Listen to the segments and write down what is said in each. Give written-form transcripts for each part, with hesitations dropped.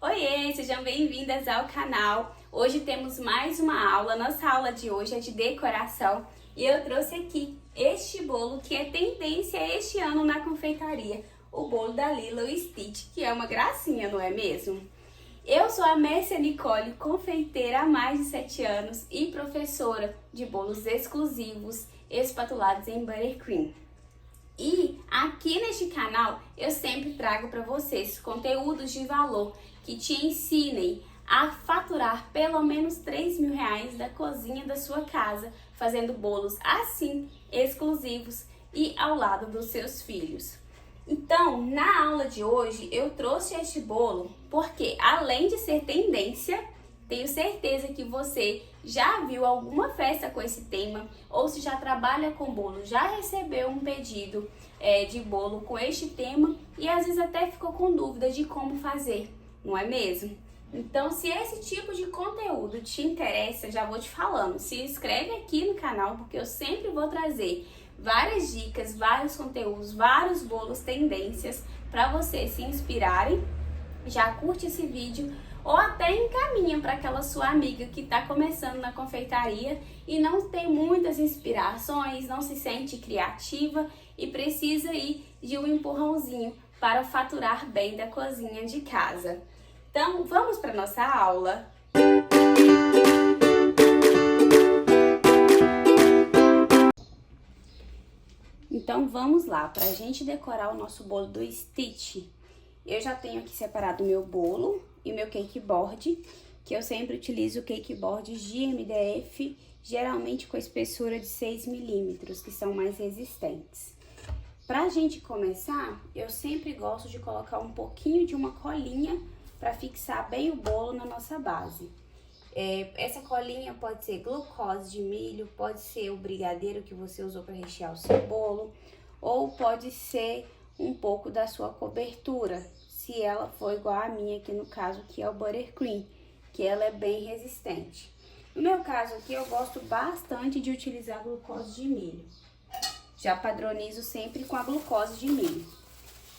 Oiê, sejam bem-vindas ao canal. Hoje temos mais uma aula. Nossa aula de hoje é de decoração e eu trouxe aqui este bolo que é tendência este ano na confeitaria, o bolo da Lilo Stitch, que é uma gracinha, não é mesmo? Eu sou a Mércia Nicole, confeiteira há mais de 7 anos e professora de bolos exclusivos espatulados em buttercream. E aqui neste canal eu sempre trago para vocês conteúdos de valor que te ensinem a faturar pelo menos R$ 3.000 da cozinha da sua casa, fazendo bolos assim exclusivos e ao lado dos seus filhos. Então, na aula de hoje eu trouxe este bolo porque, além de ser tendência, tenho certeza que você já viu alguma festa com esse tema, ou se já trabalha com bolo, já recebeu um pedido de bolo com este tema e às vezes até ficou com dúvida de como fazer, não é mesmo? Então, se esse tipo de conteúdo te interessa, já vou te falando, se inscreve aqui no canal, porque eu sempre vou trazer várias dicas, vários conteúdos, vários bolos tendências para vocês se inspirarem. Já curte esse vídeo ou até encaminha para aquela sua amiga que está começando na confeitaria e não tem muitas inspirações, não se sente criativa e precisa aí de um empurrãozinho para faturar bem da cozinha de casa. Então, vamos para nossa aula? Então, vamos lá, para a gente decorar o nosso bolo do Stitch. Eu já tenho aqui separado o meu bolo e o meu cake board, que eu sempre utilizo cake boards de MDF, geralmente com espessura de 6 milímetros, que são mais resistentes. Pra gente começar, eu sempre gosto de colocar um pouquinho de uma colinha para fixar bem o bolo na nossa base. Essa colinha pode ser glucose de milho, pode ser o brigadeiro que você usou para rechear o seu bolo, ou pode ser um pouco da sua cobertura, se ela for igual a minha aqui no caso, que é o buttercream, que ela é bem resistente. No meu caso aqui, eu gosto bastante de utilizar glucose de milho. Já padronizo sempre com a glucose de milho.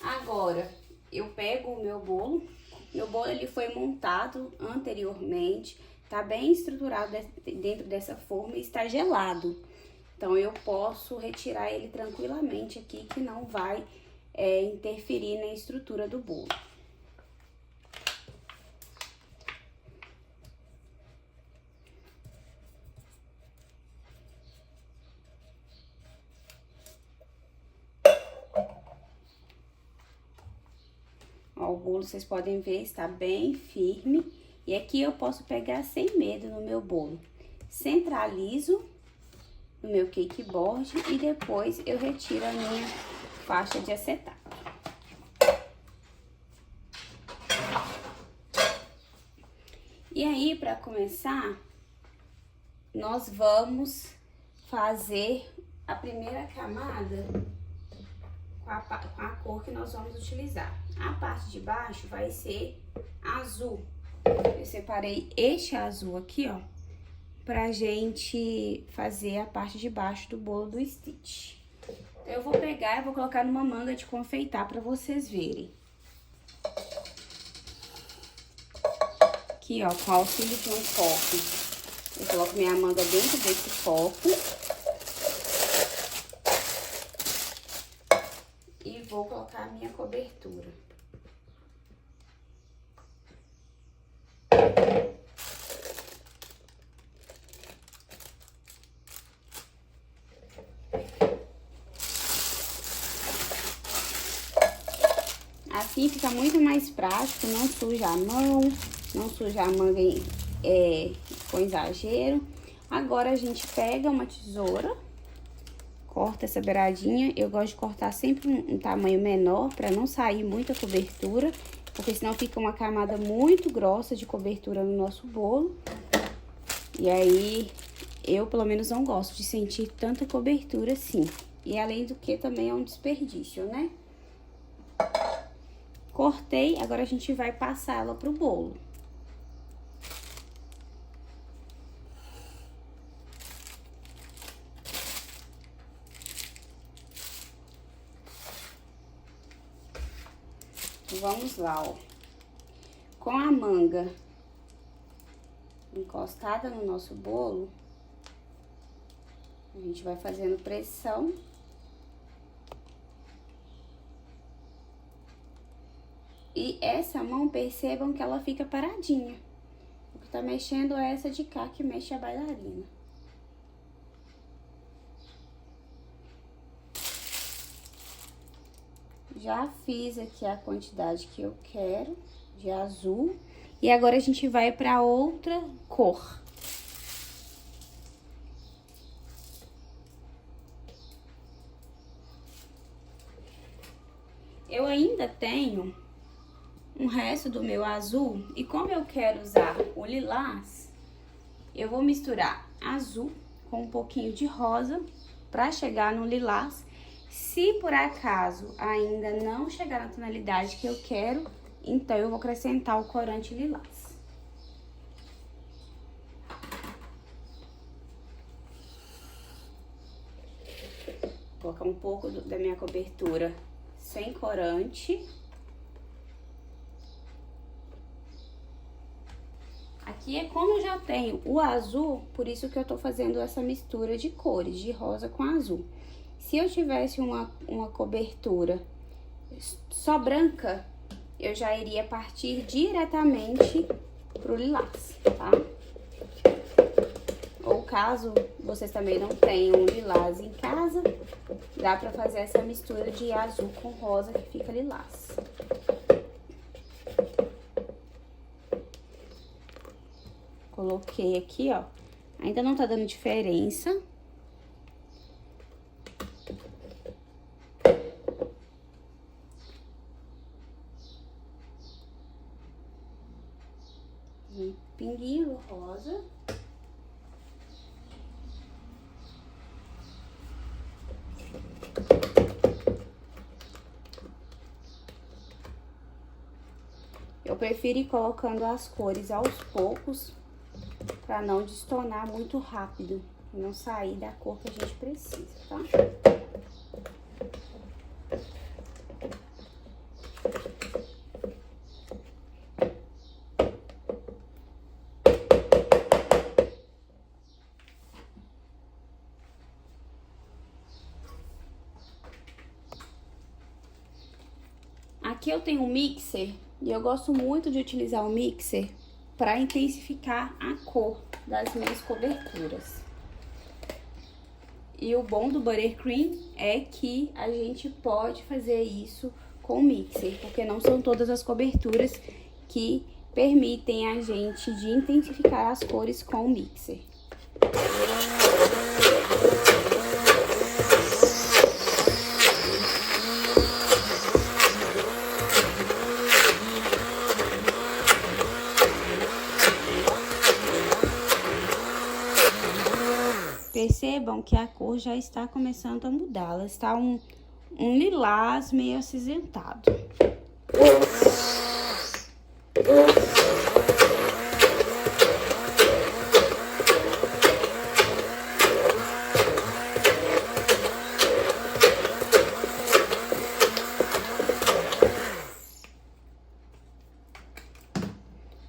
Agora, eu pego o meu bolo ele foi montado anteriormente, tá bem estruturado dentro dessa forma e está gelado. Então, eu posso retirar ele tranquilamente aqui, que não vai interferir na estrutura do bolo. Ó, o bolo, vocês podem ver, está bem firme. E aqui eu posso pegar sem medo no meu bolo. Centralizo no meu cake board e depois eu retiro a minha faixa de acetato. E aí, para começar, nós vamos fazer a primeira camada com a cor que nós vamos utilizar. A parte de baixo vai ser azul. Eu separei este azul aqui, ó, pra gente fazer a parte de baixo do bolo do Stitch. Eu vou pegar e vou colocar numa manga de confeitar pra vocês verem. Aqui, ó, com o auxílio de um copo, eu coloco minha manga dentro desse copo. E vou colocar a minha cobertura. Assim fica muito mais prático, não suja a mão, não suja a manga com exagero. Agora a gente pega uma tesoura, corta essa beiradinha. Eu gosto de cortar sempre um tamanho menor para não sair muita cobertura, porque senão fica uma camada muito grossa de cobertura no nosso bolo. E aí, eu pelo menos não gosto de sentir tanta cobertura assim. E além do que também é um desperdício, né? Cortei, agora a gente vai passar ela pro bolo. Vamos lá, ó. com a manga encostada no nosso bolo, a gente vai fazendo pressão. E essa mão, percebam que ela fica paradinha. O que tá mexendo é essa de cá, que mexe a bailarina. Já fiz aqui a quantidade que eu quero de azul. E agora a gente vai para outra cor. Eu ainda tenho um resto do meu azul, e como eu quero usar o lilás, eu vou misturar azul com um pouquinho de rosa para chegar no lilás. Se por acaso ainda não chegar na tonalidade que eu quero, então eu vou acrescentar o corante lilás. Vou colocar um pouco da minha cobertura sem corante. Aqui é como eu já tenho o azul, por isso que eu tô fazendo essa mistura de cores, de rosa com azul. Se eu tivesse uma cobertura só branca, eu já iria partir diretamente pro lilás, tá? Ou caso vocês também não tenham lilás em casa, dá pra fazer essa mistura de azul com rosa que fica lilás. Coloquei aqui, ó. Ainda não tá dando diferença. Um pinguinho rosa. Eu prefiro ir colocando as cores aos poucos, para não destonar muito rápido e não sair da cor que a gente precisa, tá? Aqui eu tenho um mixer e eu gosto muito de utilizar o mixer para intensificar a cor das minhas coberturas. E o bom do buttercream é que a gente pode fazer isso com o mixer, porque não são todas as coberturas que permitem a gente de intensificar as cores com o mixer. Percebam que a cor já está começando a mudar, ela está um lilás meio acinzentado.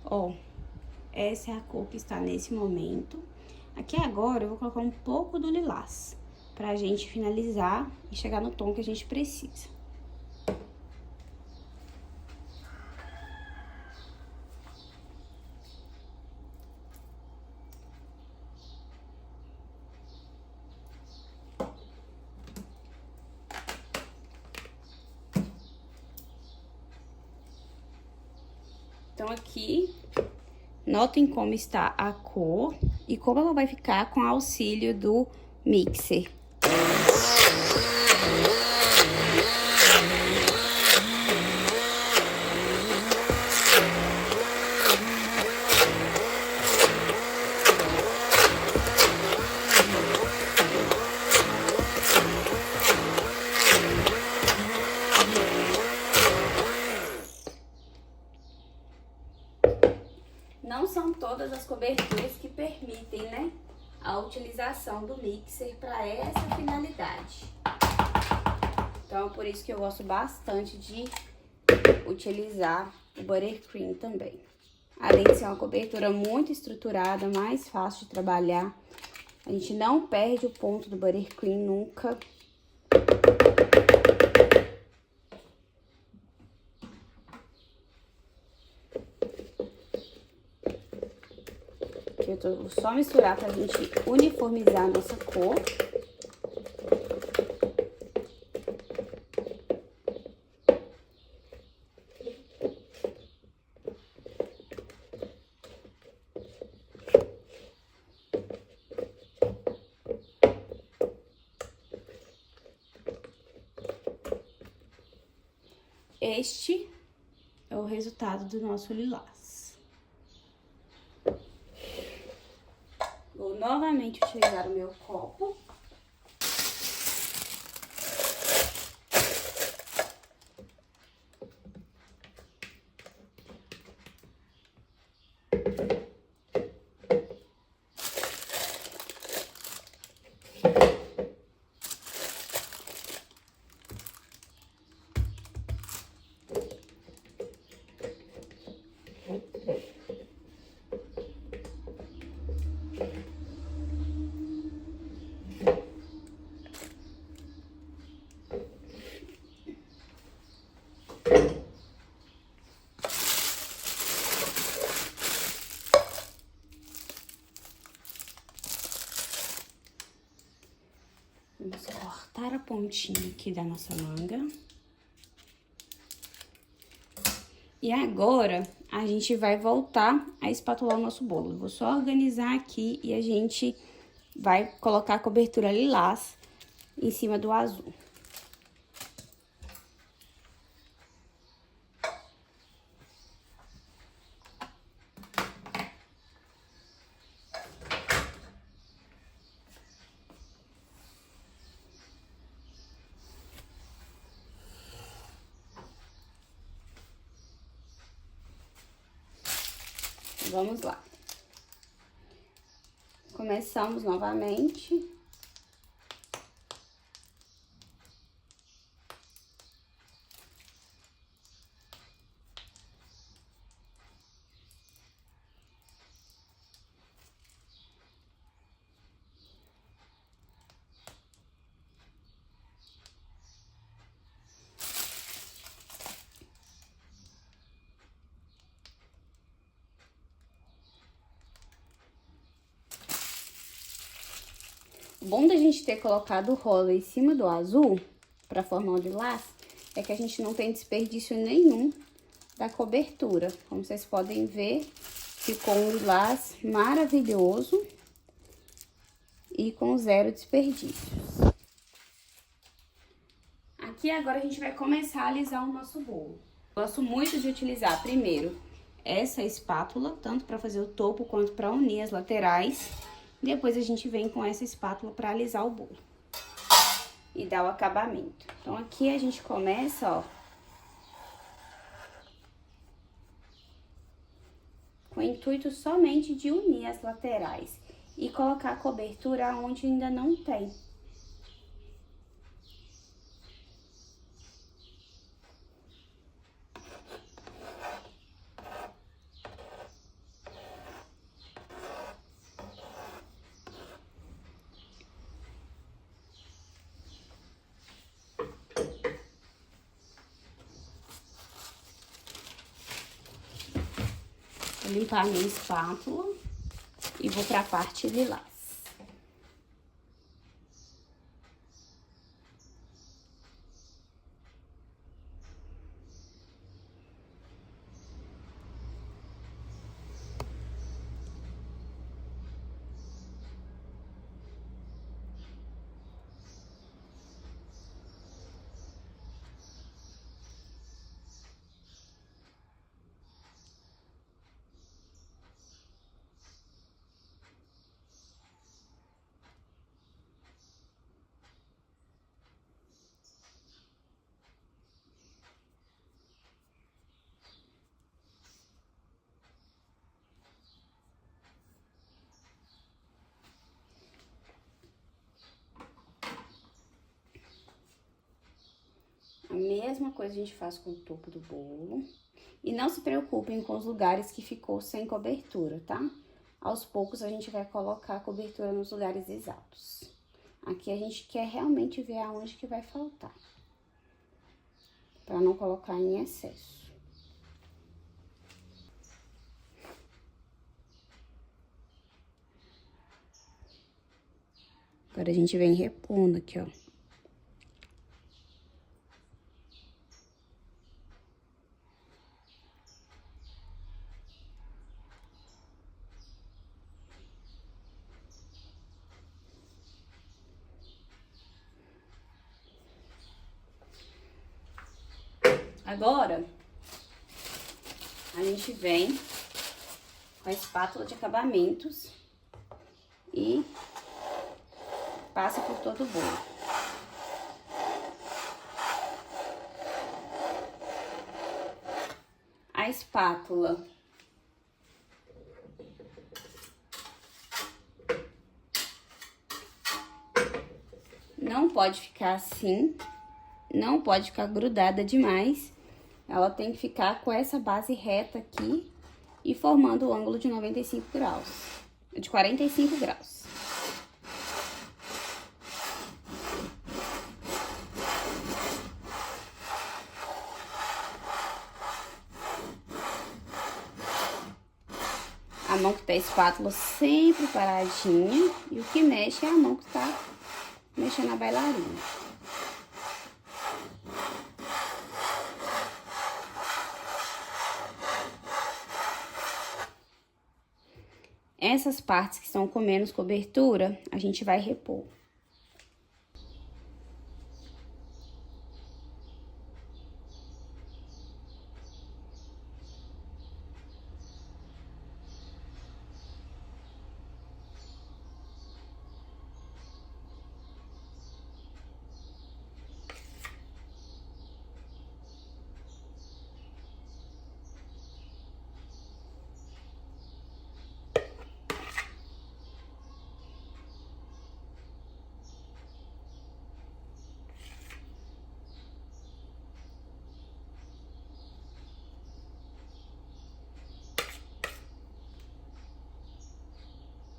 Ó, essa é a cor que está nesse momento. Aqui agora eu vou colocar um pouco do lilás, pra gente finalizar e chegar no tom que a gente precisa. Então, aqui, notem como está a cor e como ela vai ficar com auxílio do mixer. Não são todas as coberturas que permitem, né, a utilização do mixer para essa finalidade. Então, por isso que eu gosto bastante de utilizar o buttercream também. Além de ser uma cobertura muito estruturada, mais fácil de trabalhar, a gente não perde o ponto do buttercream nunca. Aqui eu vou só misturar pra gente uniformizar a nossa cor. Este é o resultado do nosso lilás. Vou novamente utilizar o meu copo. Vamos cortar a pontinha aqui da nossa manga. E agora, a gente vai voltar a espatular o nosso bolo. Eu vou só organizar aqui e a gente vai colocar a cobertura lilás em cima do azul. Vamos lá. Começamos novamente. O bom da gente ter colocado o rosa em cima do azul, para formar o lilás, é que a gente não tem desperdício nenhum da cobertura. Como vocês podem ver, ficou um lilás maravilhoso e com zero desperdícios. Aqui agora a gente vai começar a alisar o nosso bolo. Gosto muito de utilizar primeiro essa espátula, tanto para fazer o topo quanto para unir as laterais. Depois a gente vem com essa espátula para alisar o bolo e dar o acabamento. Então, aqui a gente começa, ó, com o intuito somente de unir as laterais e colocar a cobertura onde ainda não tem. Vou limpar a minha espátula e vou para a parte lilás. A mesma coisa a gente faz com o topo do bolo. E não se preocupem com os lugares que ficou sem cobertura, tá? Aos poucos a gente vai colocar a cobertura nos lugares exatos. Aqui a gente quer realmente ver aonde que vai faltar, para não colocar em excesso. Agora a gente vem repondo aqui, ó. Agora, a gente vem com a espátula de acabamentos e passa por todo o bolo. A espátula não pode ficar assim, não pode ficar grudada demais. Ela tem que ficar com essa base reta aqui e formando o ângulo de 95 graus, de 45 graus. A mão que tá a espátula sempre paradinha e o que mexe é a mão que tá mexendo a bailarina. Essas partes que estão com menos cobertura, a gente vai repor.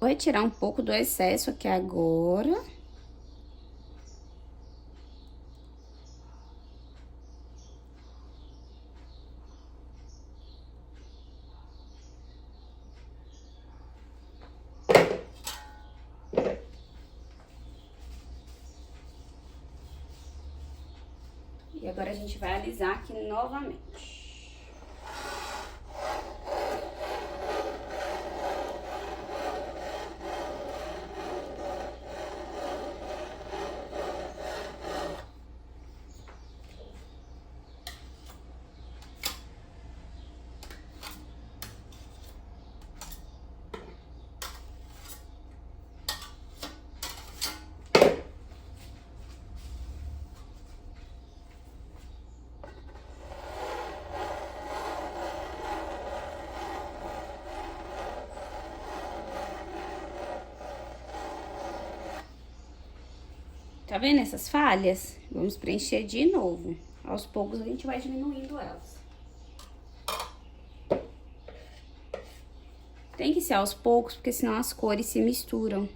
Vou retirar um pouco do excesso aqui agora. E agora a gente vai alisar aqui novamente. Tá vendo essas falhas? Vamos preencher de novo. Aos poucos a gente vai diminuindo elas. Tem que ser aos poucos, porque senão as cores se misturam.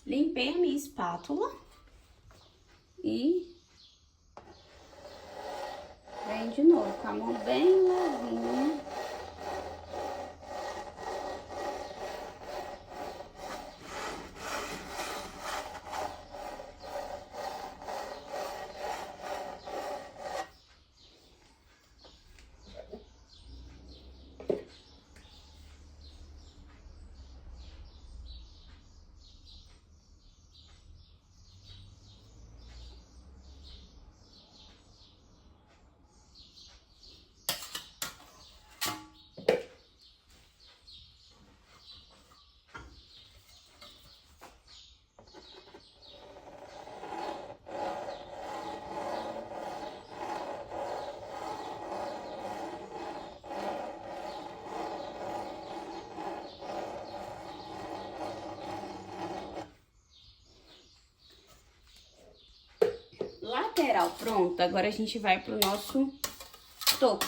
Limpei a minha espátula e venho de novo com a mão bem levinha. Lateral pronto, agora a gente vai pro nosso topo.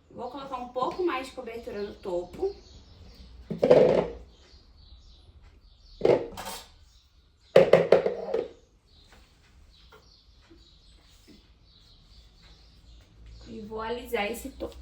Vou colocar um pouco mais de cobertura no topo. E vou alisar esse topo.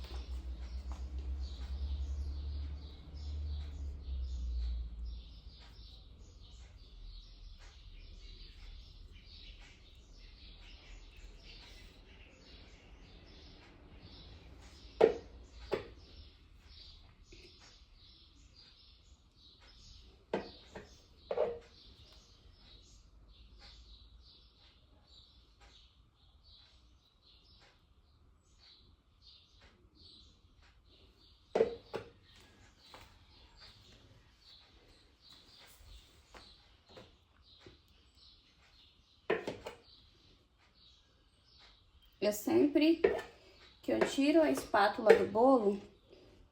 Eu sempre que eu tiro a espátula do bolo,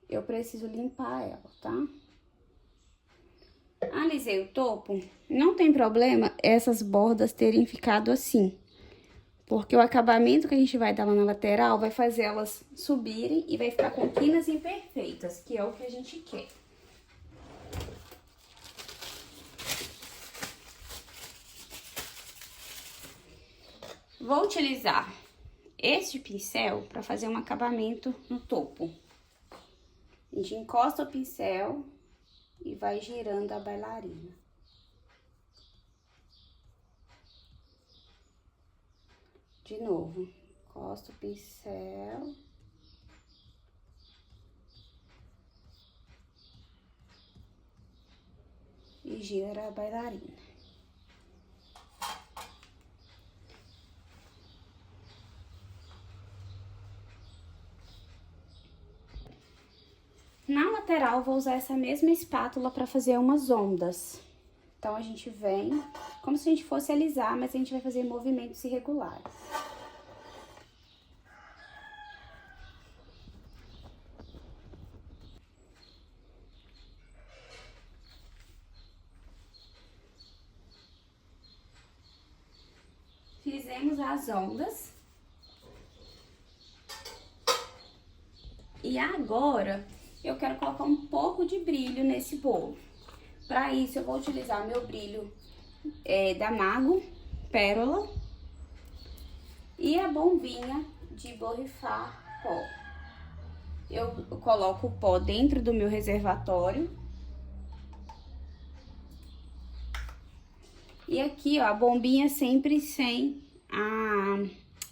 eu preciso limpar ela, tá? Alisei o topo, não tem problema essas bordas terem ficado assim, porque o acabamento que a gente vai dar lá na lateral vai fazer elas subirem e vai ficar com quinas imperfeitas, que é o que a gente quer. Vou utilizar este pincel para fazer um acabamento no topo. A gente encosta o pincel e vai girando a bailarina. De novo, encosta o pincel. E gira a bailarina. Na lateral, vou usar essa mesma espátula para fazer umas ondas. Então, a gente vem como se a gente fosse alisar, mas a gente vai fazer movimentos irregulares. Fizemos as ondas. E agora, eu quero colocar um pouco de brilho nesse bolo. Para isso, eu vou utilizar meu brilho da Mago Pérola e a bombinha de borrifar pó. Eu coloco o pó dentro do meu reservatório. E aqui, ó, a bombinha sempre sem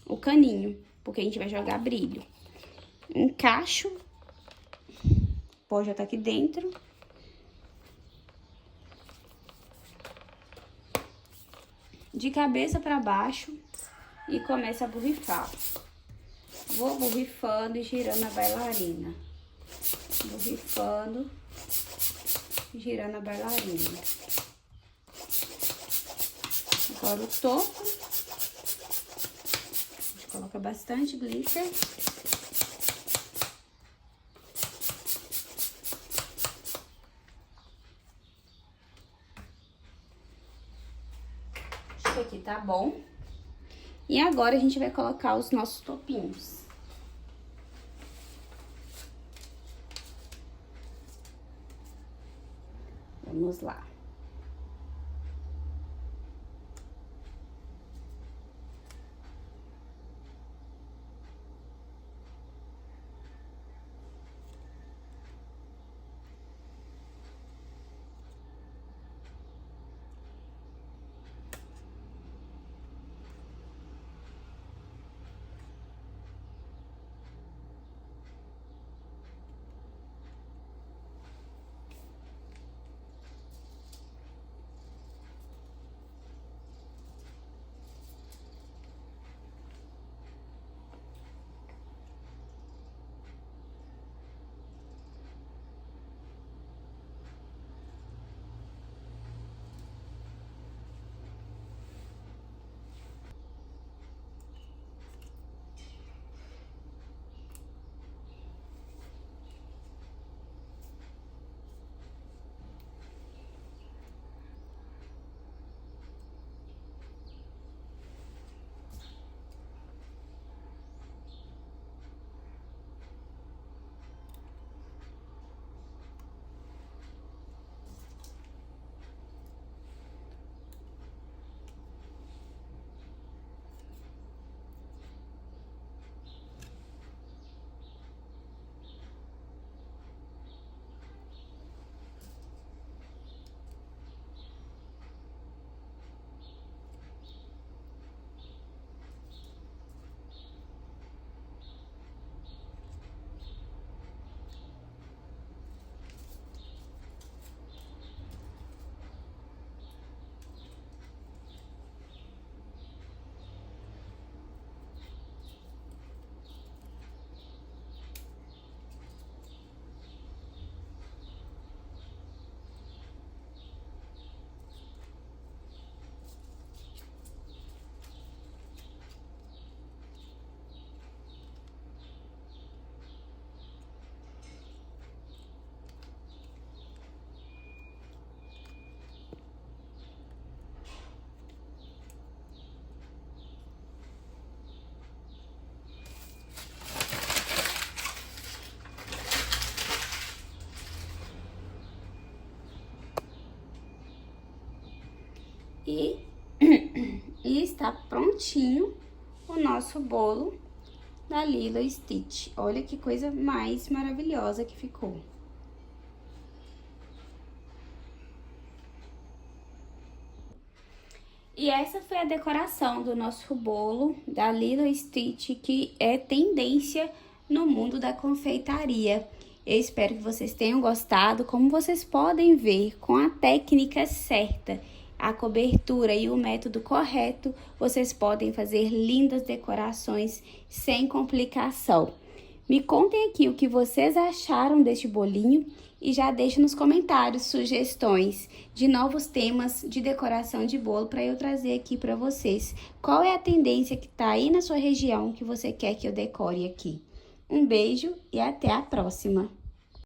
o caninho, porque a gente vai jogar brilho. Encaixo, o pó já tá aqui dentro. De cabeça para baixo e começo a borrifar. Vou borrifando e girando a bailarina. Borrifando e girando a bailarina. Agora o topo. A gente coloca bastante glitter. esse aqui tá bom. E agora a gente vai colocar os nossos topinhos. Vamos lá. E, e está prontinho o nosso bolo da Lilo & Stitch. Olha que coisa mais maravilhosa que ficou. E essa foi a decoração do nosso bolo da Lilo & Stitch, que é tendência no mundo da confeitaria. Eu espero que vocês tenham gostado. Como vocês podem ver, com a técnica certa, a cobertura e o método correto, vocês podem fazer lindas decorações sem complicação. Me contem aqui o que vocês acharam deste bolinho e já deixem nos comentários sugestões de novos temas de decoração de bolo para eu trazer aqui para vocês. Qual é a tendência que está aí na sua região que você quer que eu decore aqui? Um beijo e até a próxima!